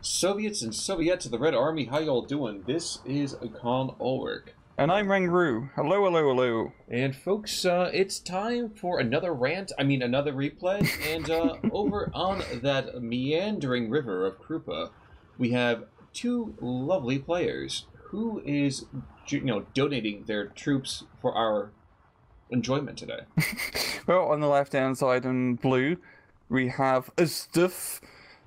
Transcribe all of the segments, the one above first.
Soviets and Soviettes of the Red Army, how y'all doing? This is Khan Ulrich. And I'm Rangru. Hello, hello, hello. And folks, it's time for another another replay. And over on that meandering river of Krupa, we have two lovely players who is, donating their troops for our enjoyment today. Well, on the left-hand side in blue, we have asdf,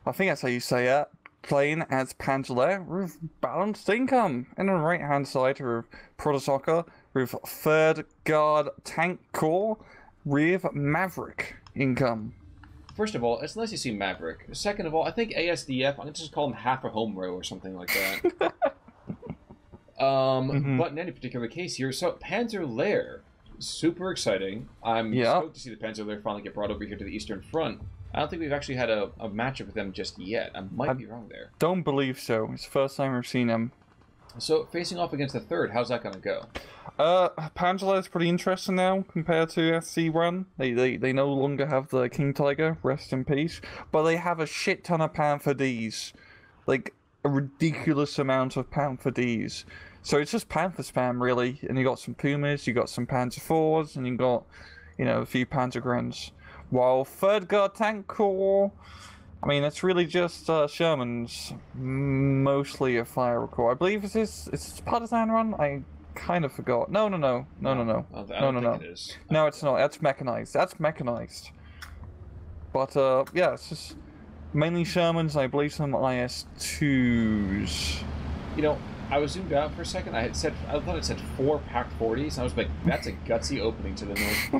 I think that's how you say it, playing as Panzer Lehr with balanced income. And on the right-hand side, with Protosszocker with 3rd Guard Tank Corps with Maverick income. First of all, it's nice to see Maverick. Second of all, I think asdf, I'm going to just call him half a home row or something like that. But in any particular case here, so Panzer Lehr, super exciting. I'm stoked to see the Panzer Lehr finally get brought over here to the Eastern Front. I don't think we've actually had a matchup with them just yet. I might be wrong there. Don't believe so. It's the first time we've seen them. So, facing off against the 3rd, how's that going to go? Panzer Lehr is pretty interesting now compared to SC1. They no longer have the King Tiger, rest in peace. But they have a shit ton of Panther Ds. Like, a ridiculous amount of Panther Ds. So it's just Panther spam, really. And you got some Pumas, you got some Panzer IVs, and you got, a few Panzer Grens. While 3rd Guard Tank Corps, I mean, it's really just Sherman's, mostly a fire corps. I believe it's partisan run. I kind of forgot. No. I don't think it is. No, it's not. That's mechanized. But yeah, it's just mainly Shermans. I believe some IS-2s. I was zoomed out for a second. I thought it said 4 packed 40s, and I was like, that's a gutsy opening to the north.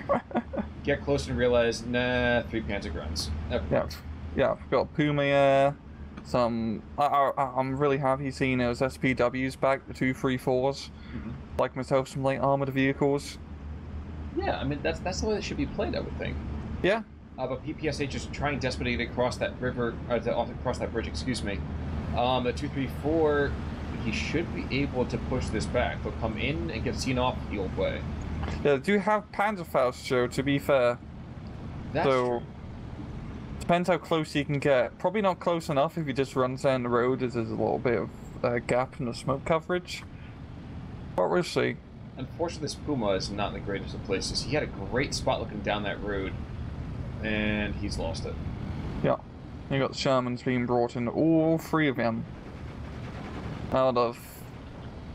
Get closer and realize, nah, 3 Panzer Grunts. Yeah, we've got Puma, some... I'm really happy seeing those SPWs back, the 234s. Like myself, some light armored vehicles. Yeah, I mean, that's the way they should be played, I would think. Yeah. But PPSH is trying desperately to cross that river, across that bridge, excuse me. The 234... he should be able to push this back. They'll come in and get seen off the old way. Yeah, they do have Panzerfaust, Joe, to be fair. That's true. Depends how close you can get. Probably not close enough if you just run down the road, as there's a little bit of gap in the smoke coverage. But we'll see. Unfortunately, this Puma is not in the greatest of places. He had a great spot looking down that road, and he's lost it. Yeah. You got the Shermans being brought in, all 3 of them. Out of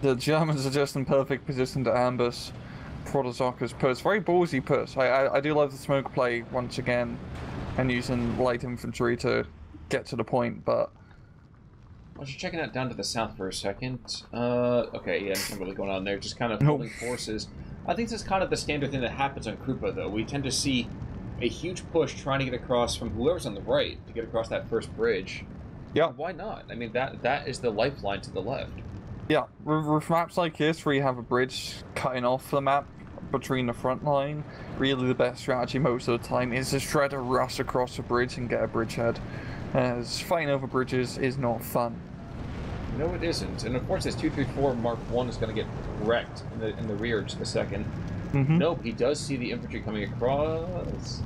the Germans are just in perfect position to ambush Protosszoker's push. Very ballsy push. I do love the smoke play once again, and using light infantry to get to the point. But I was just checking out down to the south for a second. Okay, yeah, nothing really going on there. Just kind of holding forces. I think this is kind of the standard thing that happens on Krupa, though. We tend to see a huge push trying to get across from whoever's on the right to get across that first bridge. Yeah. Why not? I mean, that is the lifeline to the left. Yeah, with maps like this where you have a bridge cutting off the map between the front line, really the best strategy most of the time is just try to rush across the bridge and get a bridgehead, as fighting over bridges is not fun. No, it isn't. And of course, this 234 Mark 1 is going to get wrecked in the rear in just a second. Nope, he does see the infantry coming across.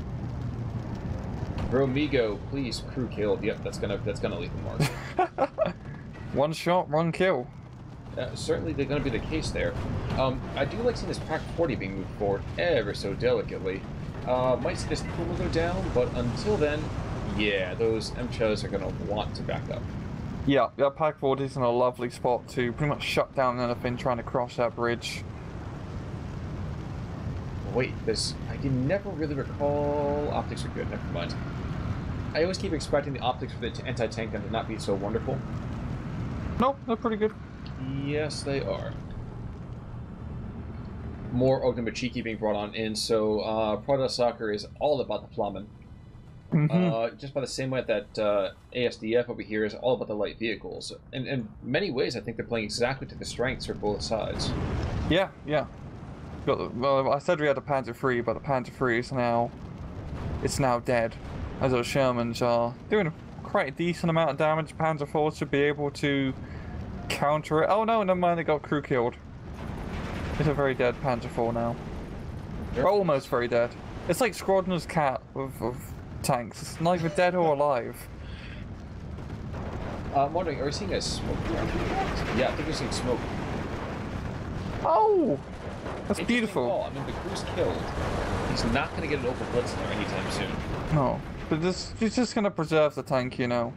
Bromigo, please, crew killed. Yep, that's gonna leave a mark. One shot, one kill. Certainly, they're gonna be the case there. I do like seeing this Pack 40 being moved forward ever so delicately. Might see this Puma go down, but until then, yeah, those MCHOs are gonna want to back up. Yeah, Pack 40 is in a lovely spot to pretty much shut down anything trying to cross that bridge. Wait, I can never really recall... Optics are good, never mind. I always keep expecting the optics for the anti-tank gun to not be so wonderful. No, they're pretty good. Yes, they are. More Ognamachiki being brought on in, so Protosszocker is all about the plumbing. Just by the same way that ASDF over here is all about the light vehicles. In many ways, I think they're playing exactly to the strengths for both sides. Yeah. Well, I said we had a Panzer III, but the Panzer III is now... it's now dead. As those Shermans are doing quite a decent amount of damage. Panzer IV should be able to counter it. Oh no, never mind, they got crew killed. It's a very dead Panzer IV now. Or almost very dead. It's like Squadron's cat of tanks. It's neither dead or alive. I'm wondering, are we seeing a smoke? Yeah, I think we're seeing smoke. Oh! That's beautiful. Call. I mean, the crew's killed. He's not going to get an open blitz in there anytime soon. No, but he's just going to preserve the tank, you know.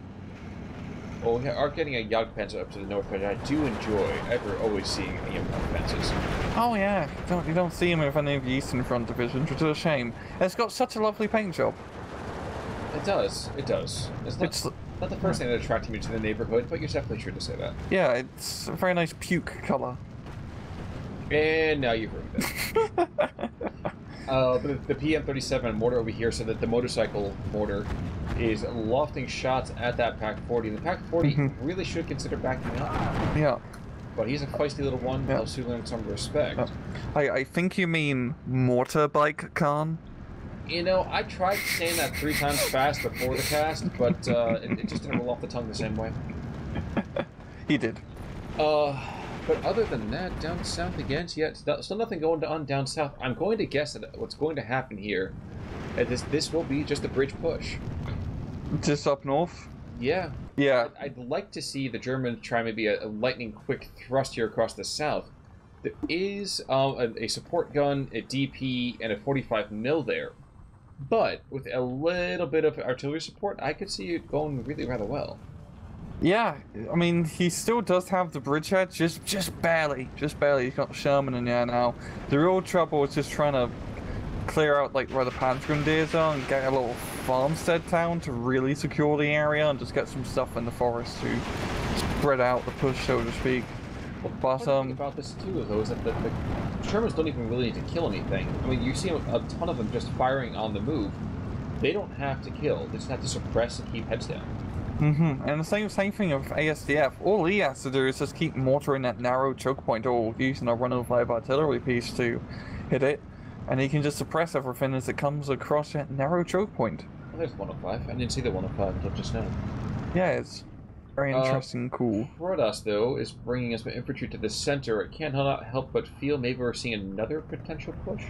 Well, we are getting a Jagdpanzer up to the north, but I do enjoy always seeing the Jagdpanzers. Oh yeah, you don't see him with any of the Eastern Front divisions, which is a shame. And it's got such a lovely paint job. It does. It does. It's not the first thing that attracted me to the neighborhood, but you're definitely sure to say that. Yeah, it's a very nice puke color. And now you've ruined it. But the PM-37 mortar over here, so that the motorcycle mortar is lofting shots at that Pak-40. And the Pak-40 really should consider backing up. Yeah. But he's a feisty little one. Yeah. I'll soon learn some respect. I think you mean mortar bike, Khan. You know, I tried saying that 3 times fast before the cast, but it just didn't roll off the tongue the same way. He did. But other than that, down south again, still nothing going on down south. I'm going to guess that what's going to happen here, this will be just a bridge push. Just up north? Yeah. Yeah. I'd like to see the Germans try maybe a lightning quick thrust here across the south. There is a support gun, a DP, and a 45 mil there. But with a little bit of artillery support, I could see it going really rather well. Yeah, I mean, he still does have the bridgehead, just barely. He's got Sherman in there now. The real trouble is just trying to clear out like where the Panzergrenadiers are and get a little farmstead town to really secure the area and just get some stuff in the forest to spread out the push, so to speak. Well, the thing about this too, though, is that the Germans don't even really need to kill anything. I mean, you see a ton of them just firing on the move. They don't have to kill; they just have to suppress and keep heads down. And the same thing of ASDF. All he has to do is just keep mortaring that narrow choke point or using a run-of-fire artillery piece to hit it, and he can just suppress everything as it comes across that narrow choke point. Well, there's 105. I didn't see the 105 until just now. Yeah, it's very interesting, cool. Protoss, though, is bringing us infantry to the center. It can't help but feel maybe we're seeing another potential push.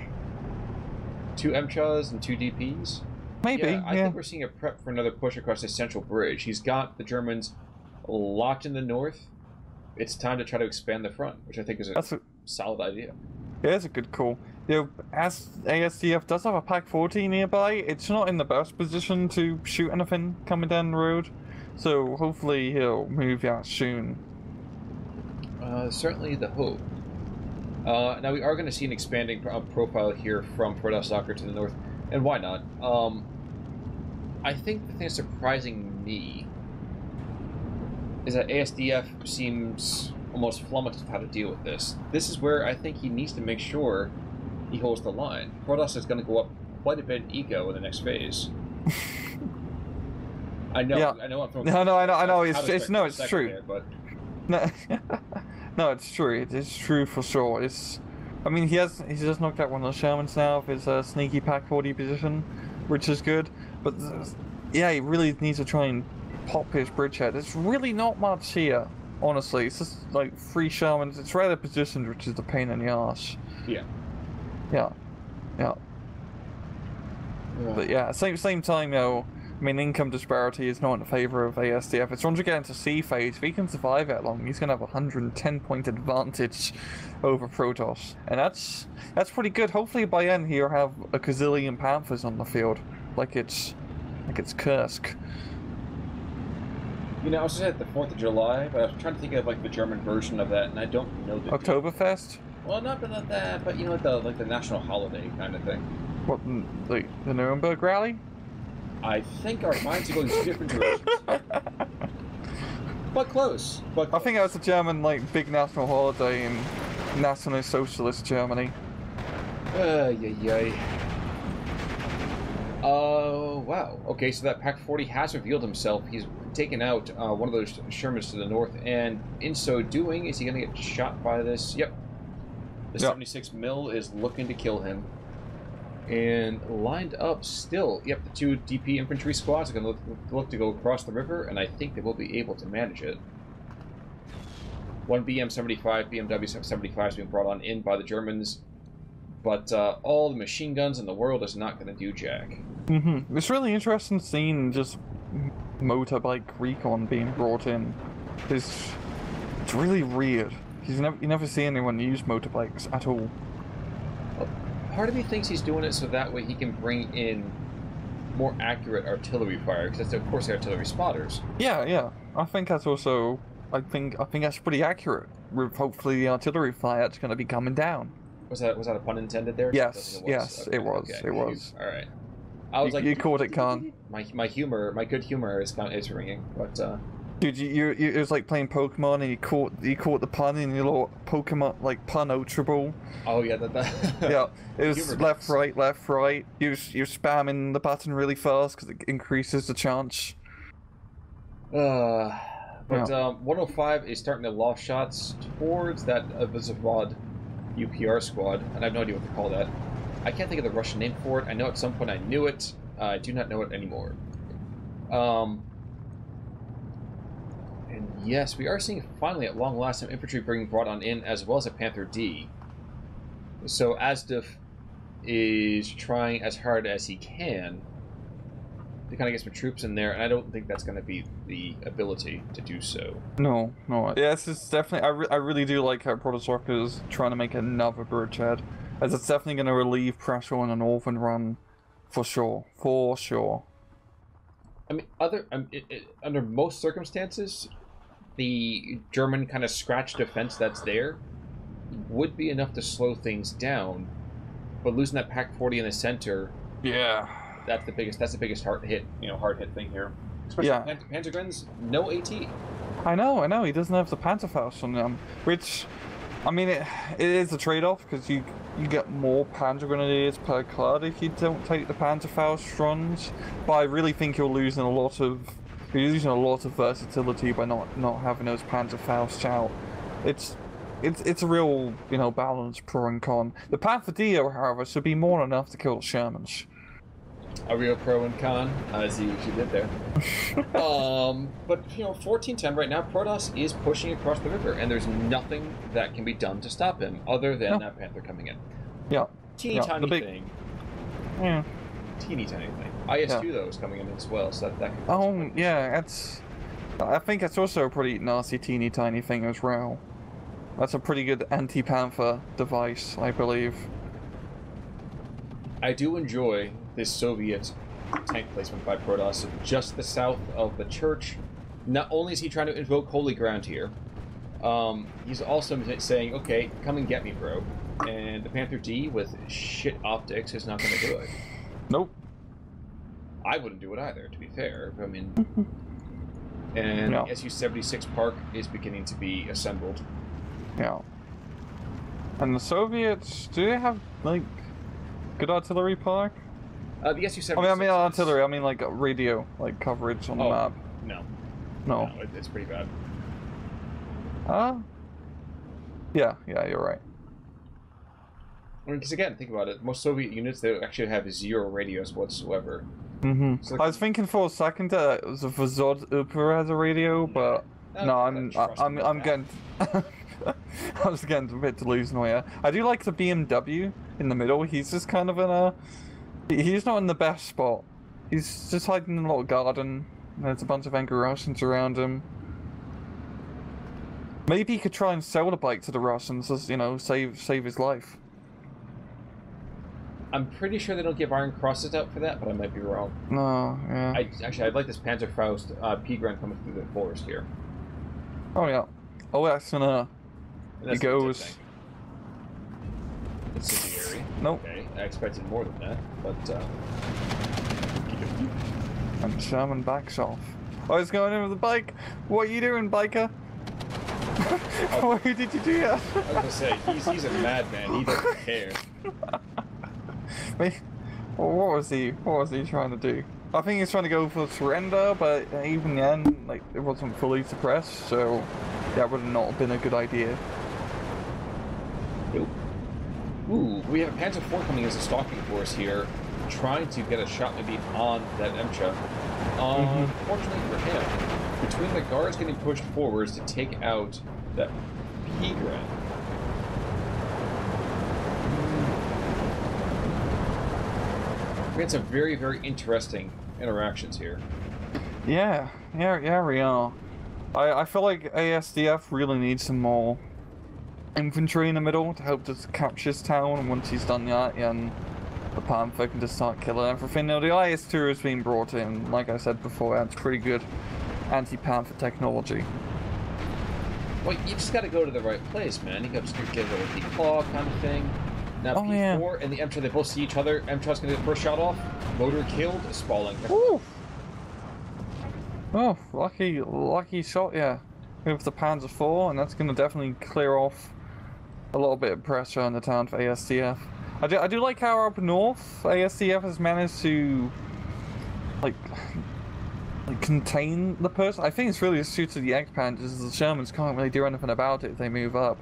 2 MCHAs and 2 DPs. Maybe, yeah. I think we're seeing a prep for another push across the central bridge. He's got the Germans locked in the north. It's time to try to expand the front, which I think is a solid idea. Yeah, it's a good call. You know, as ASDF does have a Pak-40 nearby, it's not in the best position to shoot anything coming down the road. So hopefully he'll move out soon. Certainly the hope. Now we are going to see an expanding profile here from Protosszocker to the north. And why not? I think the thing that's surprising me is that ASDF seems almost flummoxed with how to deal with this. This is where I think he needs to make sure he holds the line. Protoss is going to go up quite a bit in eco in the next phase. I know. Yeah. I know. I'm I know. It's true. There, but... No, it's true. It's true for sure. I mean, he's just knocked out one of the Shermans now with his sneaky Pak-40 position, which is good. But yeah, he really needs to try and pop his bridgehead. It's really not much here, honestly. It's just like 3 Shermans. It's rather positioned, which is the pain in the arse. Yeah. Yeah. But yeah, same time, though. I mean, income disparity is not in favor of ASDF. It's once you get into C phase, if he can survive that long, he's going to have a 110-point advantage over Protoss. And that's pretty good. Hopefully by then he'll have a gazillion Panthers on the field, like it's Kursk. You know, I was just at the 4th of July, but I was trying to think of like the German version of that, and I don't know the Oktoberfest? Well, not that, but you know, like the national holiday kind of thing. What, the Nuremberg rally? I think our minds are going different directions. But close. I think that was a German, big national holiday in National Socialist Germany. Oh, wow. Okay, so that Pak-40 has revealed himself. He's taken out one of those Shermans to the north, and in so doing, is he going to get shot by this? Yep. The 76 mil is looking to kill him. And lined up still, yep, the 2 DP infantry squads are going to look to go across the river, and I think they will be able to manage it. 1 BM-75, BMW-75 is being brought on in by the Germans, but all the machine guns in the world is not going to do jack. It's really interesting seeing just motorbike recon being brought in. It's really weird. You never see anyone use motorbikes at all. Well, part of me thinks he's doing it so that way he can bring in more accurate artillery fire, because that's of course the artillery spotters. Yeah. I think that's also. I think that's pretty accurate. With hopefully the artillery fire that's going to be coming down. Was that a pun intended there? Yes, Okay. it was. Okay. It was. All right. I was you caught it, Khan. My good humor is ringing, but. Dude, it was like playing Pokemon, and you caught the pun in your little Pokemon like pun Ultra Ball. Oh yeah, yeah, it was left, right. You're spamming the button really fast because it increases the chance. But 105 is starting to lost shots towards that Vizavad UPR squad, and I have no idea what to call that. I can't think of the Russian name for it. I know at some point I knew it. I do not know it anymore. And yes, we are seeing finally at long last some infantry being brought on in, as well as a Panther D. So asdf is trying as hard as he can to kind of get some troops in there, and I don't think that's going to be the ability to do so. No. Yeah, it's definitely. I really do like how Protosszocker is trying to make another bridgehead, as it's definitely going to relieve pressure on a northern run, for sure. I mean, under most circumstances, the German kind of scratch defense that's there would be enough to slow things down, but losing that Pack 40 in the center, yeah, that's the biggest hard hit thing here. Especially Panzergrens, no AT. I know. He doesn't have the Panzerfaust on them, which, I mean, it is a trade-off because you get more Panzer Grenadiers per card if you don't take the Panzerfaust runs. But I really think you're losing a lot of versatility by not having those Panzerfausts out. It's a real balance pro and con. The Panther D, however, should be more than enough to kill the Shermans. A real pro and con, as you did there. But 1410 right now, Protoss is pushing across the river, and there's nothing that can be done to stop him other than that Panther coming in. Yeah. Teeny tiny thing. Yeah. Teeny tiny thing. IS-2 though is coming in as well, so that could. Oh yeah, I think that's also a pretty nasty teeny tiny thing as well. That's a pretty good anti-Panther device, I believe. I do enjoy this Soviet tank placement by Protoss just the south of the church. Not only is he trying to invoke holy ground here, he's also saying, okay, come and get me, bro. And the Panther D with shit optics is not going to do it. Nope. I wouldn't do it either, to be fair. I mean, and Su-76 Park is beginning to be assembled. Yeah. And the Soviets, do they have, like, good artillery park? The Su-76. I mean artillery. I mean like radio, like coverage on the map. No, it's pretty bad. Yeah, you're right. I mean, because again, think about it. Most Soviet units, they actually have 0 radios whatsoever. Mm-hmm. So, I was thinking for a second that it was a Vazod Uper has a radio, but no, I'm getting. I was getting a bit delusional here. I do like the BMW in the middle. He's just kind of in a. He's not in the best spot. He's just hiding in a little garden. There's a bunch of angry Russians around him. Maybe he could try and sell the bike to the Russians, as save his life. I'm pretty sure they don't give iron crosses out for that, but I might be wrong. No, yeah. I'd like this Panzerfaust P-Grand coming through the forest here. Oh yeah. Oh, that's gonna. It goes. Incendiary. Nope. Okay, I expected more than that, but And Sherman backs off. Oh, he's going in with the bike. What are you doing, biker? Why did you do that? I was gonna say he's a madman. He doesn't care. What was he trying to do? I think he's trying to go for surrender, but even then, like, it wasn't fully suppressed, so that would have not been a good idea. Nope. Ooh, we have a Panzer IV coming as a stalking force here, trying to get a shot maybe on that MCHA. Unfortunately for him, between the guards getting pushed forwards to take out that P-Grand. We had some very, very interesting interactions here. Yeah, we are. I feel like ASDF really needs some more infantry in the middle to help just capture this town, and once he's done that, and the Panther can just start killing everything. Now, the IS-2 has been brought in, like I said before, that's pretty good anti-Panther technology. Well, you just gotta go to the right place, man. You gotta just get a little declaw kind of thing. Now, Oh, P4 yeah. and the MTRA, they both see each other. MTRA's gonna get the first shot off. Motor killed, spalling. Woo! Oh, lucky shot, yeah. With the Panzer IV, and that's going to definitely clear off a little bit of pressure on the town for ASDF. I do like how up north, ASDF has managed to, like contain the person. I think it's really suited to the X-Panzers. The Shermans can't really do anything about it if they move up.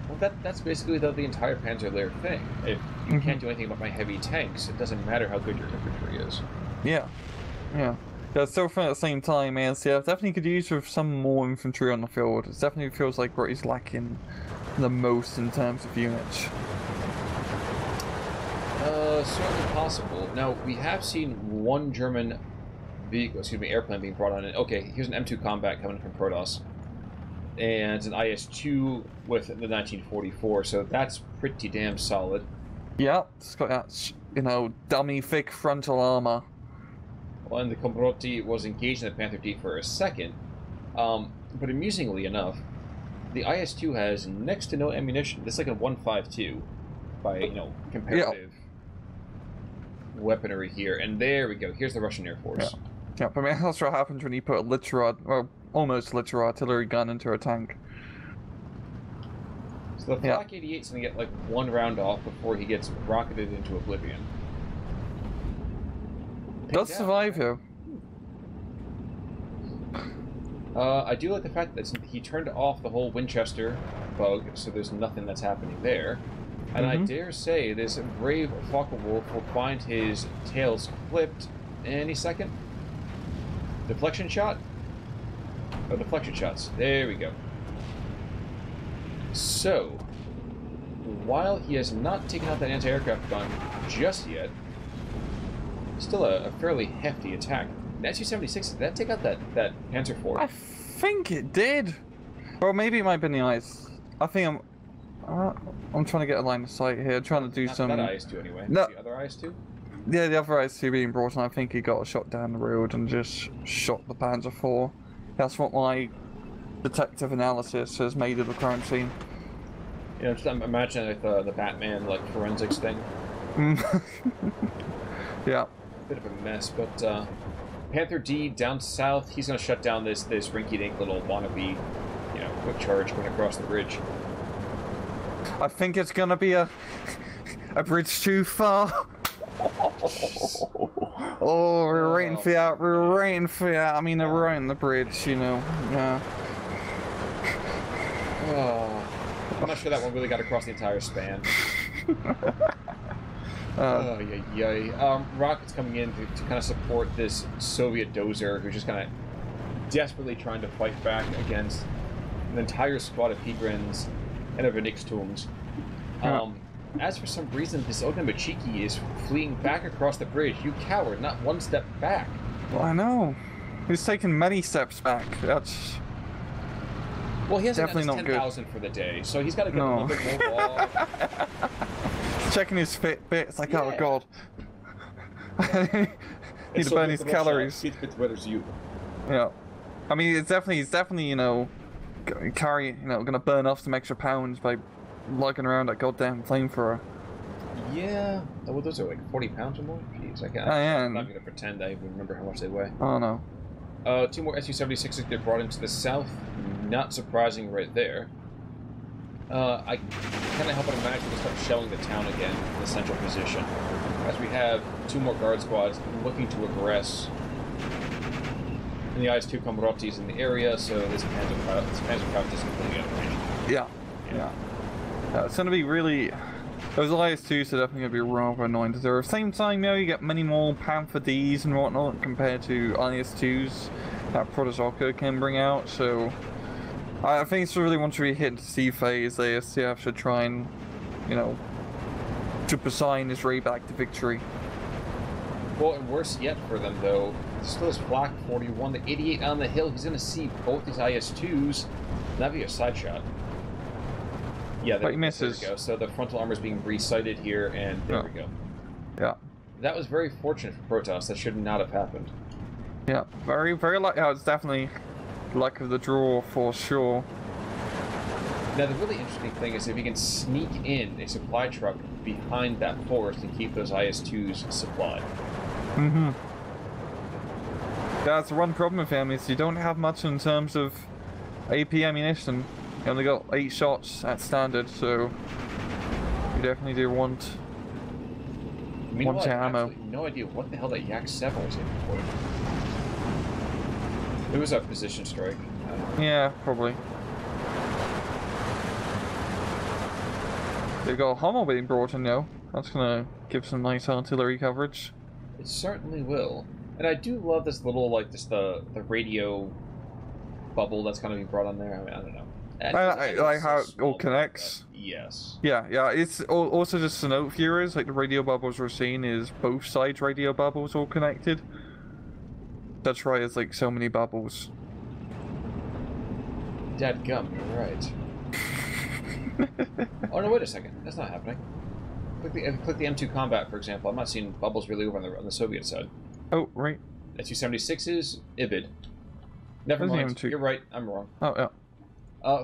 Well, that's basically the entire Panzer Lehr thing. If you can't do anything about my heavy tanks, it doesn't matter how good your infantry is. Yeah. Yeah, still at the same time, ASDF definitely could use with some more infantry on the field. It definitely feels like what he's lacking the most in terms of units. Certainly possible. Now, we have seen one German airplane being brought on. Okay, here's an M2 Combat coming from Protoss. And an IS-2 with the 1944, so that's pretty damn solid. Yeah, it's got that, dummy thick frontal armor. Well, and the Combrotti was engaged in the Panther D for a second. But amusingly enough, the IS-2 has next to no ammunition. It's like a 152 by, comparative weaponry here. And there we go. Here's the Russian Air Force. Yeah, but I mean, that's what happens when you put a literal, well, almost literal artillery gun into a tank. So the Flak 88's going to get like one round off before he gets rocketed into oblivion. Does survive here. I do like the fact that he turned off the whole Winchester bug, so there's nothing that's happening there. And I dare say this brave Focke-Wulf will find his tails clipped any second. Deflection shot? Oh, deflection shots. There we go. So, while he has not taken out that anti-aircraft gun just yet, still a fairly hefty attack. The Su-76, did that take out that Panzer IV? I think it did. Or maybe it might have been the ice. I think I'm trying to get a line of sight here, trying to do not some... Not that IS-2 anyway. No. The other IS-2? Yeah, the other IS-2 being brought in, I think he got a shot down the road and just shot the Panzer IV. That's what my detective analysis has made of the crime scene. Just imagine like the Batman forensics thing. Yeah. Bit of a mess, but Panther D down south, he's gonna shut down this rinky-dink little wannabe, quick charge going across the bridge. I think it's gonna be a bridge too far. Oh, we're waiting for that. We're waiting for that. I mean, they're right on the bridge, Yeah. Oh, I'm not sure that one really got across the entire span. Rockets coming in to kind of support this Soviet dozer who's just kind of desperately trying to fight back against an entire squad of Pigrins and of Nixtums. As for some reason, this Ognamachiki is fleeing back across the bridge. You coward, not one step back. Well, I know. He's taken many steps back. That's... Well, he hasn't definitely got not 10,000 for the day, so he's got to get a little bit more off. Checking his Fitbit, it's like, oh god. Need to burn his calories. Yeah. I mean, he's definitely, gonna burn off some extra pounds by lugging around that goddamn flamethrower. Yeah. Well, those are like 40 pounds or more? Jeez, I'm not gonna pretend I even remember how much they weigh. Oh no. Two more Su-76s get brought into the south. Not surprising right there. I can't help but imagine they start shelling the town again in the central position. As we have two more guard squads looking to aggress. And the IS-2 Combrotis in the area, so this Panzer Kraut isn't completely out of range. Yeah. It's going to be really... Those IS-2s are definitely going to be rather annoying to do. At the same time, you get many more Panther Ds and whatnot compared to IS-2s that Protosszocker can bring out, so... I think it's really once we hit the C phase, the ASDF should try and, to sign his way back to victory. Well, and worse yet for them, though, Still has Flak 41, the 88 on the hill. He's going to see both these IS-2s. That'd be a side shot. Yeah, there, but he misses. There we go. So the frontal armor is being resighted here, and there we go. Yeah. That was very fortunate for Protoss. That should not have happened. Yeah, very, very lucky. Yeah, it's definitely luck of the draw for sure. Now, the really interesting thing is if you can sneak in a supply truck behind that forest and keep those IS-2s supplied. Mm-hmm. That's the one problem with him, is you don't have much in terms of AP ammunition. You only got 8 shots at standard, so you definitely do want Meanwhile, I have ammo. absolutely no idea what the hell that Yak 7 was aiming for. It was a position strike. Yeah, probably. They've got a Hummel being brought in now. That's gonna give some nice artillery coverage. It certainly will. And I do love this little, like, just the radio bubble that's kind of being brought on there. I mean, I don't know. I like how it all connects. Yes. Yeah, yeah. It's also just to note, viewers, like the radio bubbles we're seeing is both sides radio bubbles all connected. That's right, it's like so many bubbles. Dadgum, you're right. Oh no, wait a second. That's not happening. Click the M2 Combat, for example. I'm not seeing bubbles really over on the Soviet side. Oh, right. S-276 Ibid. Never mind. You're right. I'm wrong. Oh, yeah.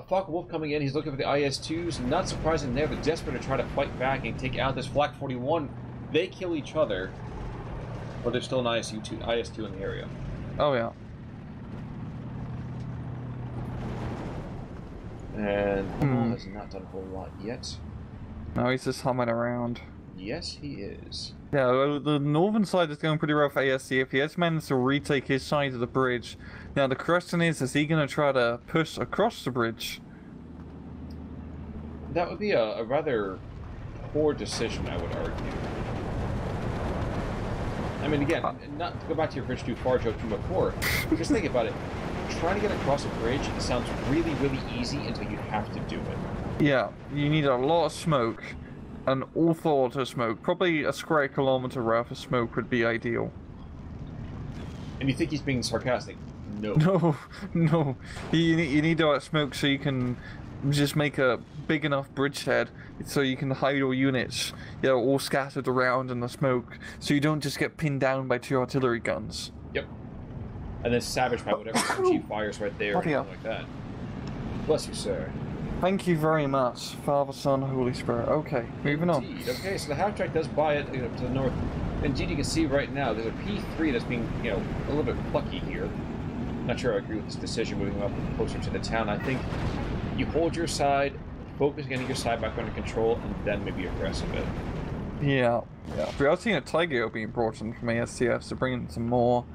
Falcon Wolf coming in. He's looking for the IS-2s. Not surprising there, but desperate to try to fight back and take out this Flak 41. They kill each other, but there's still an IS-2 in the area. Oh, yeah. And Hummel has not done a whole lot yet. No, he's just humming around. Yes, he is. Yeah, well, the northern side is going pretty rough for asdf. He has managed to retake his side of the bridge. Now the question is he going to try to push across the bridge? That would be a rather poor decision, I would argue. I mean, again, not to go back to your bridge too far joke from before, just think about it. Trying to get across a bridge sounds really, really easy until you have to do it. Yeah, you need a lot of smoke. An awful lot of smoke. Probably a square kilometer worth of smoke would be ideal. And you think he's being sarcastic? No. No, no. You need that smoke so you can just make a big enough bridgehead so you can hide your units, you know, all scattered around in the smoke, so you don't just get pinned down by 2 artillery guns. Yep. And then savaged by whatever she fires right there or anything like that. Bless you, sir. Thank you very much, Father, Son, Holy Spirit. Okay, moving on. Okay, so the half-track does buy it, you know, to the north. Indeed, you can see right now there's a P3 that's being, you know, a little bit plucky here. Not sure I agree with this decision moving up closer to the town. I think you hold your side, focus on getting your side back under control, and then maybe aggress a bit. Yeah, yeah. We are seeing a Tiger being brought in from ASDF to bring in some more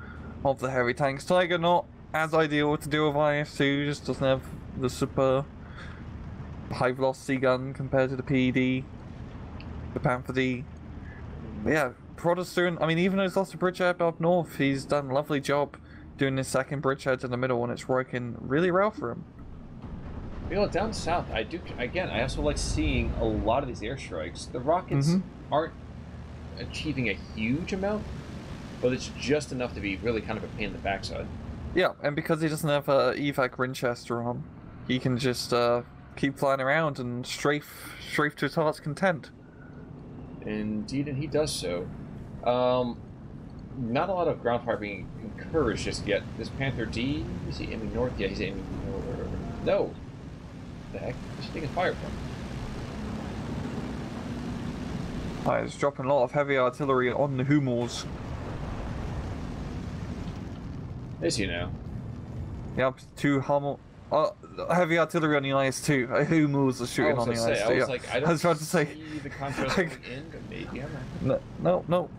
of the heavy tanks. Tiger not as ideal to deal with IS-2, just doesn't have the super high velocity gun compared to the PED, the Panther D. But yeah, Protoss, I mean, even though he's lost a bridgehead up north, he's done a lovely job doing this second bridgehead in the middle, and it's working really well for him. You know, down south, I also like seeing a lot of these airstrikes. The rockets aren't achieving a huge amount, but it's just enough to be really kind of a pain in the backside. Yeah, and because he doesn't have a evac Winchester on, he can just keep flying around and strafe to his heart's content. Indeed, and he does so. Not a lot of ground fire being encouraged just yet. This Panther D, is he aiming north? Yeah, he's aiming north. No! What the heck? Where's he taking fire from? He's dropping a lot of heavy artillery on the Hummels. Is he now? Yep, 2 Hummel. Heavy artillery on the IS-2. Hummels are shooting on the IS-2. I was like, I don't about to say the contrast in, but maybe I'm right. No.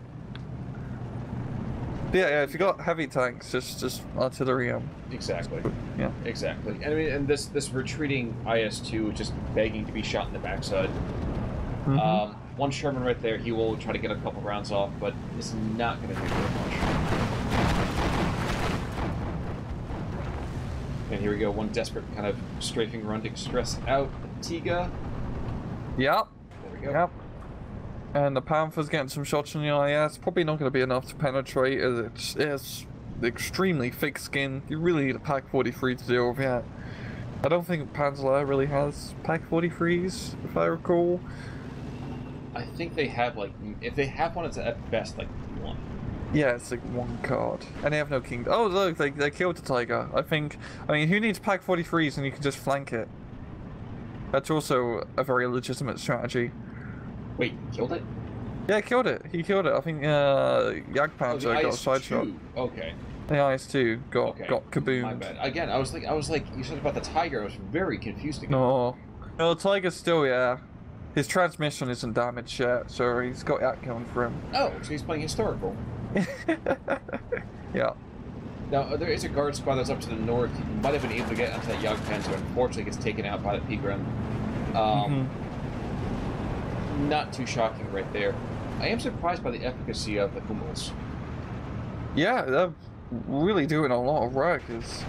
Yeah, if you got heavy tanks, just artillery. Exactly. Yeah. Exactly. And I mean, and this retreating IS-2 is just begging to be shot in the backside. One Sherman right there. He will try to get a couple rounds off, but it's not going to do very much. And here we go. One desperate kind of strafing run to stress out Tiga. Yep. There we go. Yep. And the Panther's getting some shots on the IS. Probably not going to be enough to penetrate, as it's extremely thick skin. You really need a Pak 43 to deal with that. I don't think Panzer Lehr really has Pak 43s, if I recall. I think they have, like, if they have one, it's at best, like, one. Yeah, it's like one card. And they have no king. Oh, look, they killed the Tiger. I mean, who needs Pak 43s and you can just flank it? That's also a very legitimate strategy. Wait, killed it? Yeah, killed it. He killed it. I think Jagdpanzer got a side shot. Okay. The IS-2 got kaboomed. My bad. Again, I was like, you said about the Tiger. I was very confused again. No, the Tiger's still, yeah. His transmission isn't damaged yet, so he's got that going for him. Oh, so he's playing historical. Yeah. Now, there is a guard squad that's up to the north. You might have been able to get onto that Jagdpanzer. Unfortunately, gets taken out by the peak run. Not too shocking right there. I am surprised by the efficacy of the Hummels. Yeah, they're really doing a lot of work as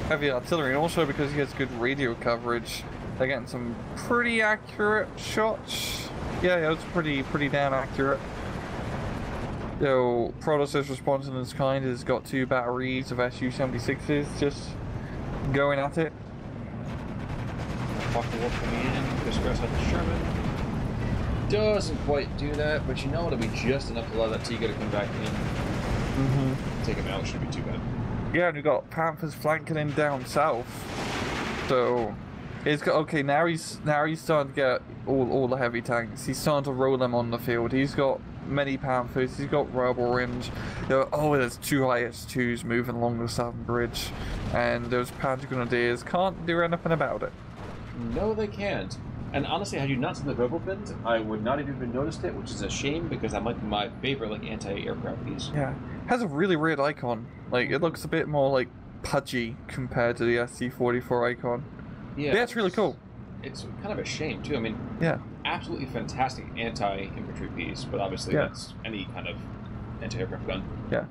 heavy artillery, and also because he has good radio coverage, they're getting some pretty accurate shots. Yeah, it's pretty damn accurate. So, Protosszocker response in its kind has got 2 batteries of Su-76s just going at it. Fucking wolf coming in, disgrace out the Sherman. Doesn't quite do that, but you know it'll be just enough to allow that Tiger to come back in. Take him out, shouldn't be too bad. Yeah, and we've got Panthers flanking him down south. So it's got okay. Now he's starting to get all the heavy tanks. He's starting to roll them on the field. He's got many Panthers. He's got Rebel Range. Oh, there's 2 IS-2s moving along the southern bridge, and those Panzer Grenadiers can't do anything about it. No, they can't. And honestly, had you not seen the Rebel Bins, I would not have even noticed it, which is a shame because that might be my favorite like anti-aircraft piece. Yeah, it has a really weird icon. Like it looks a bit more like pudgy compared to the SC-44 icon. Yeah, it's really cool. It's kind of a shame too. I mean, yeah, absolutely fantastic anti-infantry piece, but obviously that's any kind of anti-aircraft gun. Yeah.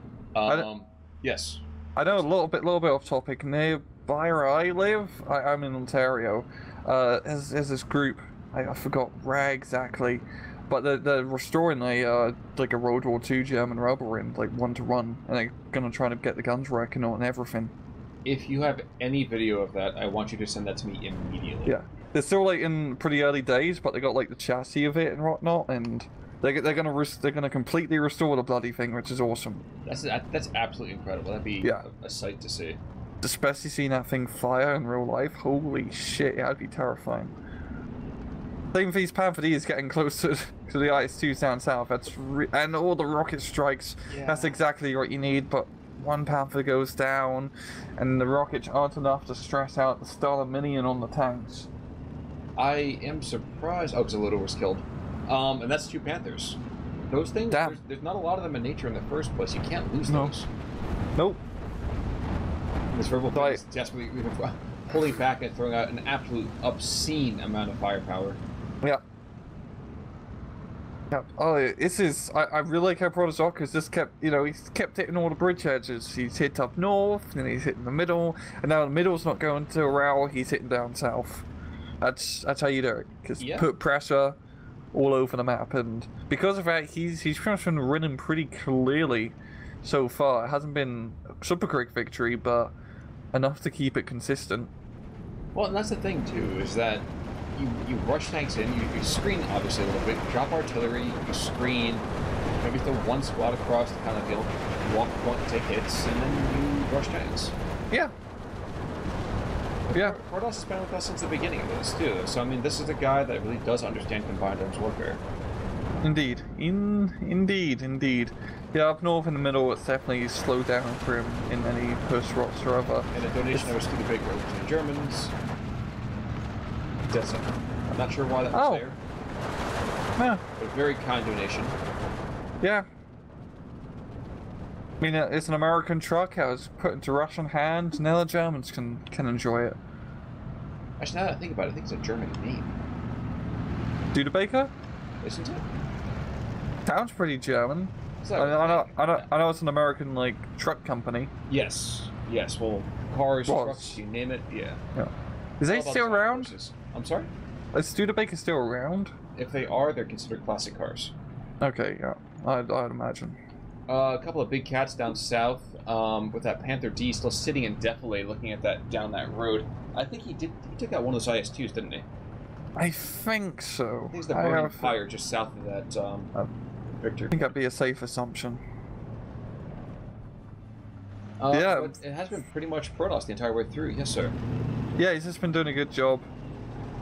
Yes. I know a little bit off topic. Nearby where I live, I'm in Ontario. There's this group. I forgot where exactly, but they're restoring like a World War II German Rebel in like 1-to-1, and they're gonna try to get the guns working on everything. If you have any video of that, I want you to send that to me immediately. Yeah, they're still like in pretty early days, but they got like the chassis of it and whatnot, and they're gonna completely restore the bloody thing, which is awesome. That's absolutely incredible. That'd be a sight to see. Especially seeing that thing fire in real life, holy shit, that'd be terrifying. Same for these Panther Ds getting closer to the IS-2s down south. And all the rocket strikes. Yeah. That's exactly what you need. But one Panther goes down, and the rockets aren't enough to stress out the Star Minion on the tanks. I am surprised. Oh, because the loader was killed. And that's 2 Panthers. Those things. There's not a lot of them in nature in the first place. You can't lose those. Nope. This Rebel is desperately pulling back and throwing out an absolute obscene amount of firepower. Yeah. Yeah. Oh, this is. I really like how Protosszocker just kept. He's kept hitting all the bridge edges. He's hit up north, and he's hitting the middle, and now the middle's not going to Rail. He's hitting down south. That's how you do it. Just put pressure all over the map, and because of that, he's pretty much been winning pretty clearly so far. It hasn't been a super quick victory, but enough to keep it consistent. Well, and that's the thing too, is that you rush tanks in, you screen obviously a little bit, drop artillery, you screen, maybe throw one squad across to kind of walk point and take hits, and then you rush tanks. Yeah. Yeah. Protoss has been with us since the beginning of this too, so I mean this is a guy that really does understand combined arms warfare. Indeed. Indeed. Yeah, up north in the middle, it's definitely slowed down for him in any push whatsoever. And a donation that was too big to the Germans. That's it. I'm not sure why that was there. Yeah. But a very kind donation. Yeah. I mean, it's an American truck. I was put into Russian hands. Now the Germans can enjoy it. Actually, now that I think about it, I think it's a German name. Studebaker? Isn't it? Sounds pretty German. I know it's an American like truck company. Yes. Well, cars, trucks, you name it. Yeah. Is they still around? Horses. I'm sorry. Is Studebaker still around? If they are, they're considered classic cars. Okay, yeah, I'd imagine. A couple of big cats down south, with that Panther D still sitting indefinitely looking at that down that road. I think he took out one of those IS-2s, didn't he? I think so. I think it's the Burning Fire just south of that, Victor. I think that'd be a safe assumption. Yeah. But it has been pretty much Protoss the entire way through. Yes, sir. Yeah, he's just been doing a good job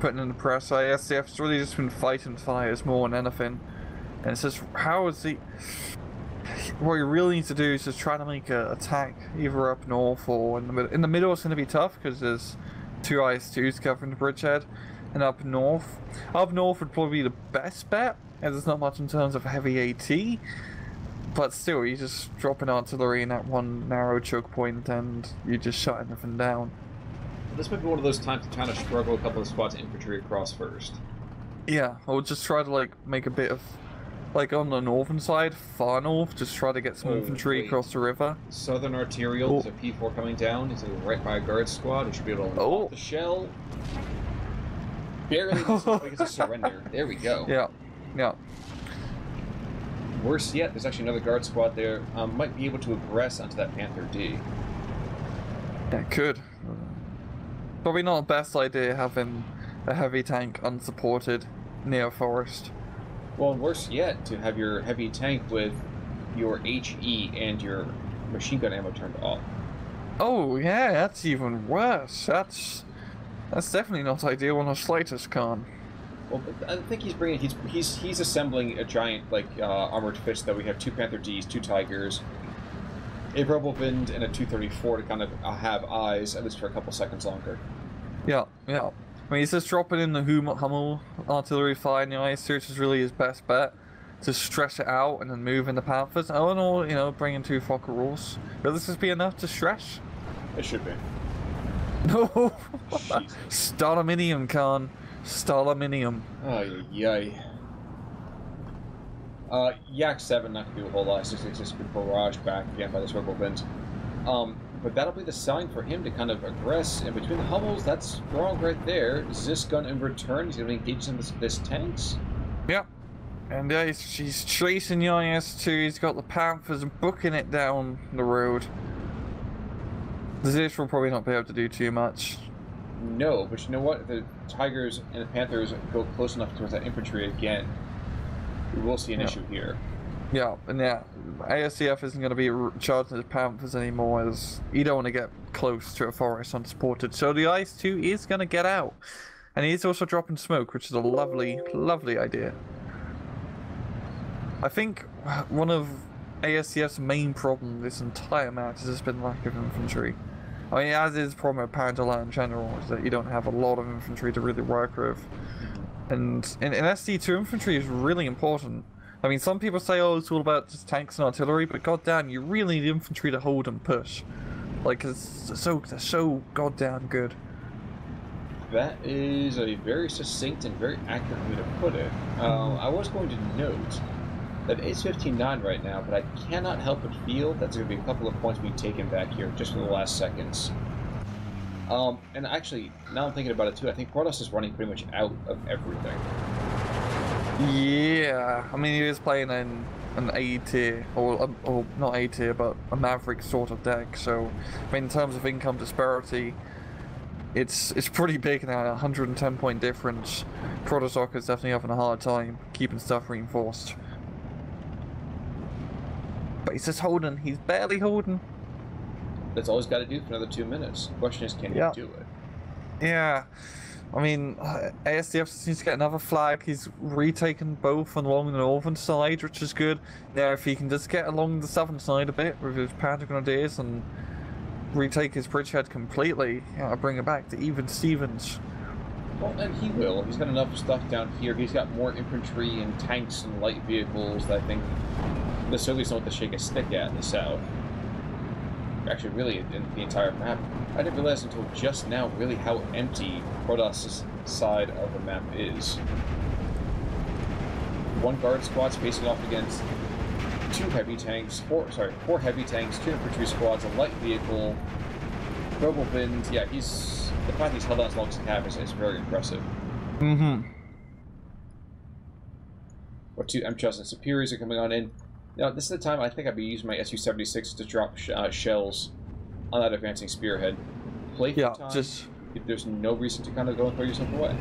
putting in the press. SDF's really just been fighting fires more than anything. And it's just, how is he... What you really need to do is just try to make an attack either up north or in the middle. In the middle it's going to be tough because there's two IS-2s covering the bridgehead. And up north would probably be the best bet, as there's not much in terms of heavy AT. But still, you're just dropping artillery in that one narrow choke point and you just shut everything down. This might be one of those times to kind of struggle a couple of squads of infantry across first. Yeah, or just try to like make a bit of, like on the northern side, far north, just try to get some infantry across the river. Southern arterial, there's a P4 coming down, he's right by a guard squad, he should be able to off the shell. Barely gets a surrender. There we go. Yeah, yeah. Worse yet, there's actually another guard squad there. Might be able to aggress onto that Panther D. Yeah, could. Probably not the best idea having a heavy tank unsupported near a forest. Well, worse yet, to have your heavy tank with your HE and your machine gun ammo turned off. Oh yeah, that's even worse. That's definitely not ideal on the slightest, Khan. Well, I think he's bringing. He's assembling a giant armored fist. That we have two Panther Ds, two Tigers, a Rebel Wind, and a 234 to kind of have eyes at least for a couple seconds longer. Yeah, yeah. I mean, he's just dropping in the Hummel artillery fire in the ice, which is really his best bet. To stress it out and then move in the Panthers. Oh, no, you know, bring in two Focke-Wulfs. Will this just be enough to stress? It should be. No! Staluminium, Khan. Staluminium. Oh, yay. Yak 7 not gonna do a whole lot, it's just been barraged back again by this Rebel Wind. But that'll be the sign for him to kind of aggress, and between the Hummels, that's wrong right there. This gun in return, he's gonna engage in this tanks. Yep. And he's chasing the IS-2, he's got the Panthers booking it down the road. The Zish will probably not be able to do too much. No, but you know what? If the Tigers and the Panthers go close enough towards that infantry again, we will see an issue here. Yeah, and yeah, asdf isn't going to be charging the Panthers anymore, as you don't want to get close to a forest unsupported. So the IS-2 is going to get out. And he's also dropping smoke, which is a lovely, lovely idea. I think one of asdf's main problem this entire match has just been lack of infantry. I mean, as is the problem with Panzer Lehr in general, is that you don't have a lot of infantry to really work with. And in SD2, infantry is really important. I mean, some people say, oh, it's all about just tanks and artillery, but goddamn, you really need infantry to hold and push. Like, they're so goddamn good. That is a very succinct and very accurate way to put it. I was going to note that it's 15-9 right now, but I cannot help but feel that there's going to be a couple of points being taken back here just for the last seconds. And actually, now I'm thinking about it too, I think Protoss is running pretty much out of everything. Yeah, I mean, he is playing in an A tier, or not A tier, but a Maverick sort of deck, so, I mean, in terms of income disparity, it's pretty big now, 110 point difference. Protosszocker is definitely having a hard time keeping stuff reinforced. But he's just holding. He's barely holding. That's all he's got to do for another 2 minutes. The question is, can he do it? Yeah. I mean, asdf just needs to get another flag. He's retaken both along the northern side, which is good. Now, if he can just get along the southern side a bit with his Panther Grenadiers and retake his bridgehead completely, bring it back to even Stevens. Well, and he will. He's got enough stuff down here. He's got more infantry and tanks and light vehicles that I think the Soviets don't have to shake a stick at in the south. Actually, really, in the entire map. I didn't realize until just now, really, how empty Protoss's side of the map is. One guard squad's facing off against four heavy tanks, two infantry squads, a light vehicle, Rebel Wind. Yeah, the fact he's held on as long as he has is very impressive. Mm-hmm. What two MTRs and Superiors are coming on in. Now, this is the time I think I'd be using my Su-76 to drop shells on that advancing spearhead. Playful time. Just... There's no reason to kind of go and throw yourself away.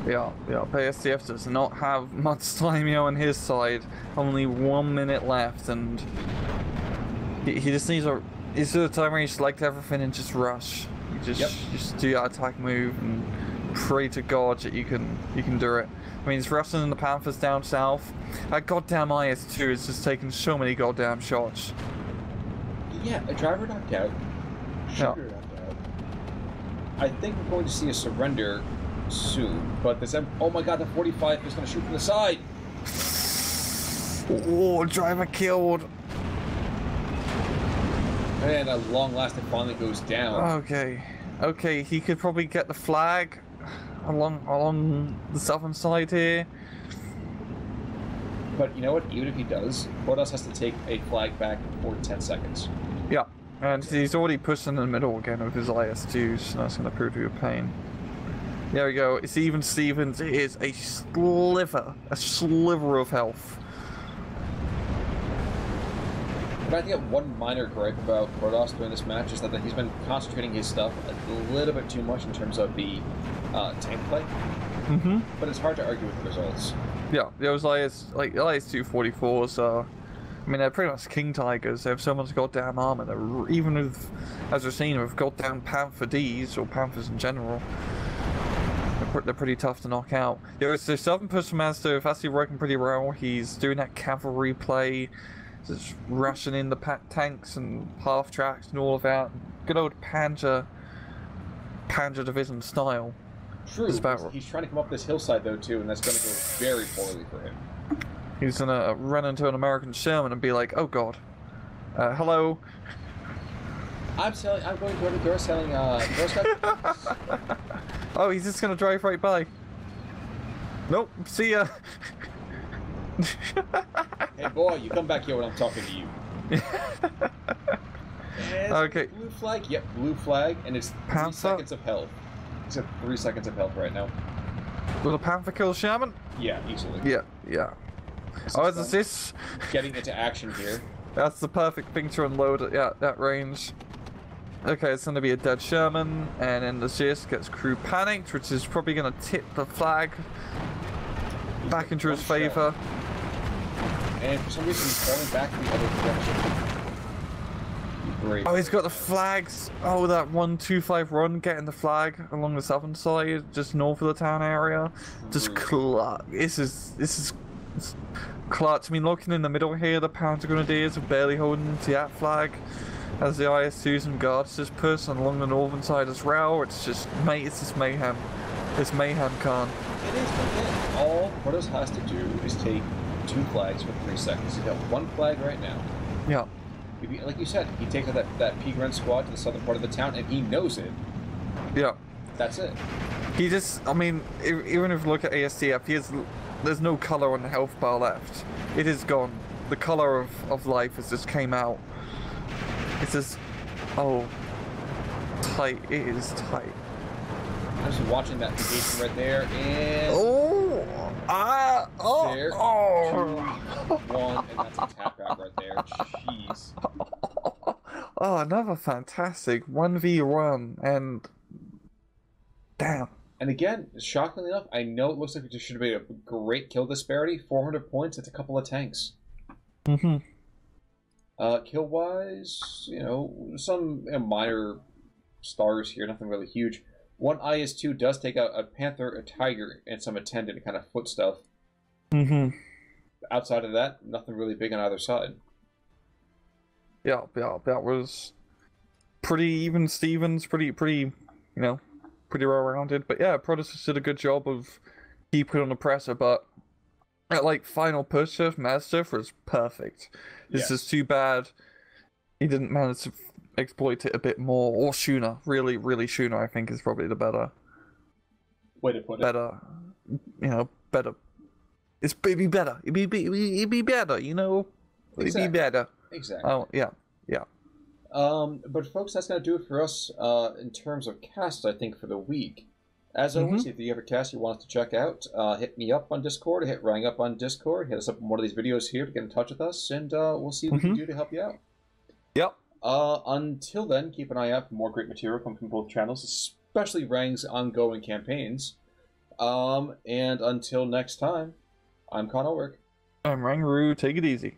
Yeah. But asdf does not have much time, on his side. Only 1 minute left, and he just needs a... He's at a time where you select everything and just rush. You just do your attack move and pray to God that you can do it. I mean, it's rushing in the Panthers down south. That goddamn IS-2 is just taking so many goddamn shots. Yeah, a driver knocked out. Shooter knocked out. I think we're going to see a surrender soon, but this... Oh my god, the 45 is going to shoot from the side! Oh, driver killed! And at long last, it finally goes down. Okay, he could probably get the flag along the southern side here. But you know what? Even if he does, Protoss has to take a flag back for 10 seconds. Yeah, and he's already pushed in the middle again with his IS-2s, so that's going to prove to be a pain. There we go. It's even Stevens. It is a sliver of health. But I think one minor gripe about Protoss during this match is that he's been concentrating his stuff a little bit too much in terms of the tank play. But it's hard to argue with the results. Yeah, those IS-244s are... I mean, they're pretty much King Tigers. They have so much goddamn armor. They're, even with, as we're seeing, with goddamn Panther Ds, or Panthers in general, they're pretty tough to knock out. There's the southern push from asdf actually working pretty well. He's doing that cavalry play, just rushing in the tanks and half tracks and all of that. Good old Panzer Division style. True. He's trying to come up this hillside though too, and that's going to go very poorly for him. He's gonna run into an American Sherman and be like, "Oh God, hello." I'm going door to door selling doorstep. Oh, he's just gonna drive right by. Nope. See ya. Hey boy, you come back here when I'm talking to you. Okay. Blue flag. Yep, blue flag, and it's 3 seconds of health. He's at 3 seconds of health right now. Will the Panther kill Sherman? Yeah, easily. Yeah. Oh, is this? Getting into action here. That's the perfect thing to unload at that range. Okay, it's going to be a dead Sherman, and then the CS gets crew panicked, which is probably going to tip the flag back into his favor. And for some reason, he's falling back in the other direction. Great. Oh, he's got the flags. Oh, that 125 run getting the flag along the southern side, just north of the town area. Just clutch. This is clutch. I mean, looking in the middle here, the Panzer Grenadiers are barely holding to that flag. As the IS-2s and guards just push along the northern side as well. It's just mayhem. It's mayhem, Khan. It is, but again, all Protoss has to do is take 2 flags for 3 seconds. He's got 1 flag right now. Yeah. Like you said, he takes out that P-Grunt squad to the southern part of the town, and he knows it. Yeah. That's it. He just, I mean, even if you look at asdf, there's no color on the health bar left. It is gone. The color of life has just came out. It's just, oh, tight. It is tight. I'm just watching that engagement right there, and... There. 2, 1, and that's a tap out right there. Jeez. Oh, another fantastic 1v1, and... Damn. And again, shockingly enough, I know it looks like it should have been a great kill disparity. 400 points, it's a couple of tanks. Kill-wise, some minor stars here, nothing really huge. One IS-2 does take out a Panther, a Tiger, and some attendant kind of foot stuff. Outside of that, nothing really big on either side. Yeah, that was pretty even Stevens, pretty well-rounded. But yeah, Protoss did a good job of keeping on the presser, but that final push from asdf was perfect. This is too bad he didn't manage to exploit it a bit more, or Schooner. Really Schooner, I think, is probably the better way to put it. Better. It'd be better. It'd be better, It'd be better. Exactly. Oh, yeah. But folks, that's going to do it for us in terms of casts, I think, for the week. As always, if you have a cast you want us to check out, hit me up on Discord, hit Rang up on Discord, hit us up on one of these videos here to get in touch with us, and we'll see what we can do to help you out. Yep. Until then, keep an eye out for more great material coming from both channels, especially Rang's ongoing campaigns. And until next time, I'm Con Ulrich. I'm Rangaroo. Take it easy.